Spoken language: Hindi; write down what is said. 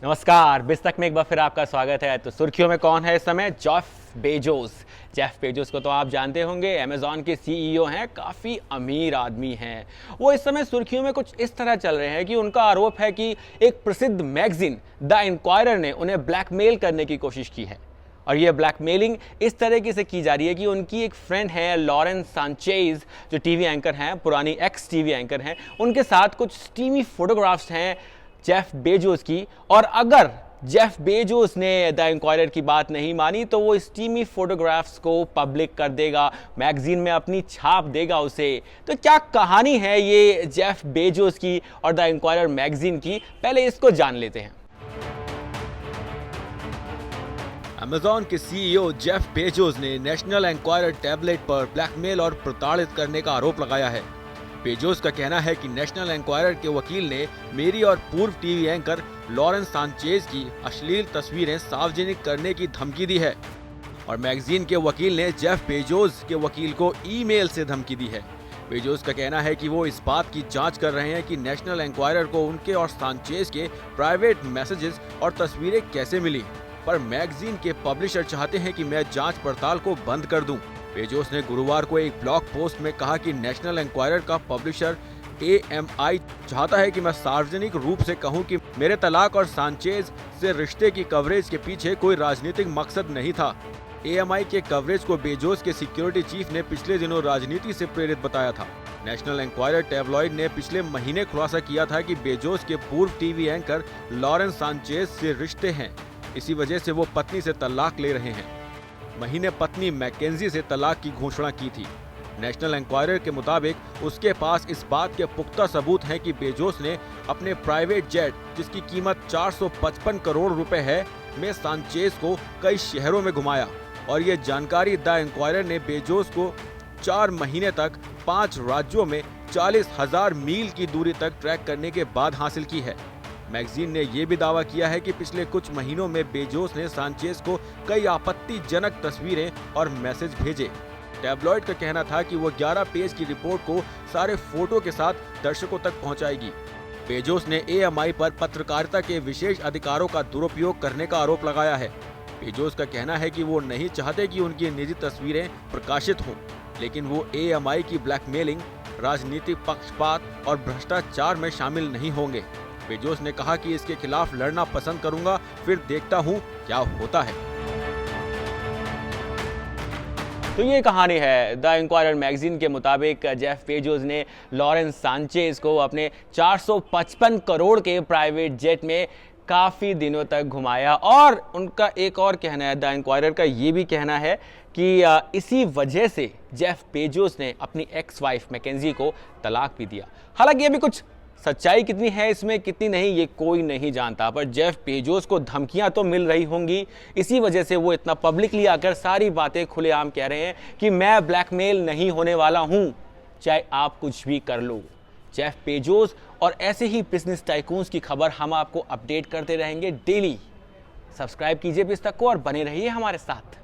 नमस्कार, बिस्तक में एक बार फिर आपका स्वागत है। तो सुर्खियों में कौन है इस समय? जेफ बेजोस को तो आप जानते होंगे, अमेजॉन के सीईओ हैं, काफ़ी अमीर आदमी हैं। वो इस समय सुर्खियों में कुछ इस तरह चल रहे हैं कि उनका आरोप है कि एक प्रसिद्ध मैगजीन द इंक्वायरर ने उन्हें ब्लैकमेल करने की कोशिश की है। और ये ब्लैकमेलिंग इस तरीके से की जा रही है कि उनकी एक फ्रेंड है लॉरेंस सांचेज, जो टीवी एंकर हैं, पुरानी एक्स टीवी एंकर हैं, उनके साथ कुछ स्टीमी फोटोग्राफ्स हैं जेफ बेजोस की। और अगर जेफ बेजोस ने द इंक्वायरर की बात नहीं मानी तो वो स्टीमी फोटोग्राफ्स को पब्लिक कर देगा, मैगजीन में अपनी छाप देगा उसे। तो क्या कहानी है ये जेफ बेजोस की और द इंक्वायरर मैगजीन की, पहले इसको जान लेते हैं। अमेजॉन के सीईओ जेफ बेजोस ने नेशनल इंक्वायरर टैबलेट पर ब्लैकमेल और प्रताड़ित करने का आरोप लगाया है। बेजोस का कहना है कि नेशनल इंक्वायरर के वकील ने मेरी और पूर्व टीवी एंकर लॉरेंस सांचेज की अश्लील तस्वीरें सार्वजनिक करने की धमकी दी है और मैगजीन के वकील ने जेफ बेजोस के वकील को ईमेल से धमकी दी है। बेजोस का कहना है कि वो इस बात की जांच कर रहे हैं कि नेशनल इंक्वायरर को उनके और सांचेज के प्राइवेट मैसेजेस और तस्वीरें कैसे मिली, पर मैगजीन के पब्लिशर चाहते हैं कि मैं जांच पड़ताल को बंद कर दूं। बेजोस ने गुरुवार को एक ब्लॉग पोस्ट में कहा कि नेशनल इंक्वायरर का पब्लिशर AMI चाहता है कि मैं सार्वजनिक रूप से कहूं कि मेरे तलाक और सांचेज से रिश्ते की कवरेज के पीछे कोई राजनीतिक मकसद नहीं था। AMI के कवरेज को बेजोस के सिक्योरिटी चीफ ने पिछले दिनों राजनीति से प्रेरित बताया था। नेशनल इंक्वायरर टैबलॉइड ने पिछले महीने खुलासा किया था कि बेजोस के पूर्व टीवी एंकर लॉरेंस सांचेज से रिश्ते हैं, इसी वजह से वो पत्नी से तलाक ले रहे हैं। महीने पत्नी मैकेंजी से तलाक की घोषणा की थी। नेशनल इंक्वायरर के मुताबिक उसके पास इस बात के पुख्ता सबूत हैं कि बेजोस ने अपने प्राइवेट जेट, जिसकी कीमत 455 करोड़ रुपए है, में सांचेज को कई शहरों में घुमाया। और ये जानकारी द इंक्वायरर ने बेजोस को 4 महीने तक 5 राज्यों में 40,000 मील की दूरी तक ट्रैक करने के बाद हासिल की है। मैगजीन ने यह भी दावा किया है कि पिछले कुछ महीनों में बेजोस ने सांचेज को कई आपत्तिजनक तस्वीरें और मैसेज भेजे। टैबलॉइड का कहना था कि वो 11 पेज की रिपोर्ट को सारे फोटो के साथ दर्शकों तक पहुंचाएगी। बेजोस ने AMI पर पत्रकारिता के विशेष अधिकारों का दुरुपयोग करने का आरोप लगाया है। बेजोस का कहना है कि वो नहीं चाहते कि उनकी निजी तस्वीरें प्रकाशित हों, लेकिन वो AMI की ब्लैकमेलिंग, राजनीतिक पक्षपात और भ्रष्टाचार में शामिल नहीं होंगे। बेजोस ने कहा कि इसके खिलाफ लड़ना पसंद करूंगा, फिर देखता हूं क्या होता है। तो ये कहानी है। द इंक्वायरर मैगजीन के मुताबिक जेफ बेजोस ने लॉरेंस सांचेज को अपने 455 करोड़ के प्राइवेट जेट में काफ़ी दिनों तक घुमाया। और उनका एक और कहना है, द इंक्वायरर का ये भी कहना है कि इसी वजह से जेफ बेजोस ने अपनी एक्स वाइफ मैकेंजी को तलाक भी दिया। हालांकि अभी कुछ सच्चाई कितनी है इसमें, कितनी नहीं, ये कोई नहीं जानता, पर जेफ बेजोस को धमकियां तो मिल रही होंगी। इसी वजह से वो इतना पब्लिकली आकर सारी बातें खुलेआम कह रहे हैं कि मैं ब्लैकमेल नहीं होने वाला हूं, चाहे आप कुछ भी कर लो। जेफ बेजोस और ऐसे ही बिजनेस टाइकून्स की खबर हम आपको अपडेट करते रहेंगे डेली। सब्सक्राइब कीजिए बिस्तक को और बने रहिए हमारे साथ।